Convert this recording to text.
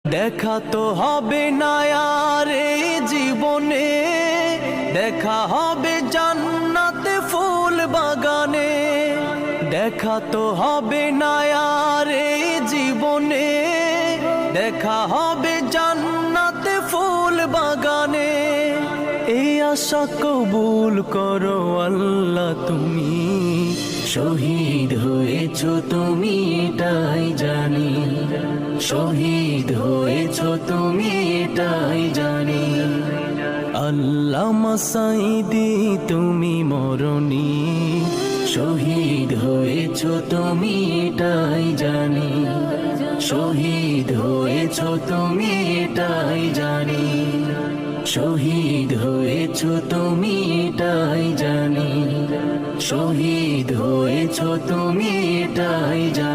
দেখা তো হবে না আর এই জীবনে, দেখা হবে জান্নাতে ফুল বাগানে। দেখা তো হবে না আর এই জীবনে, দেখা হবে জান্নাতে ফুল বাগানে। এই আশা কবুল করো আল্লাহ তুমি, শহীদ হয়েছো তুমি এটাই জানি, শহীদ হয়েছো তুমি এটাই জানি। আল্লামা সাঈদী তুমি মরণি, শহীদ হয়েছো তুমি এটাই জানি, শহীদ হয়েছো তুমি এটাই জানি, শহীদ হয়েছো তুমি এটাই জানি, শহীদ হয়েছো তুমি এটাই জানি।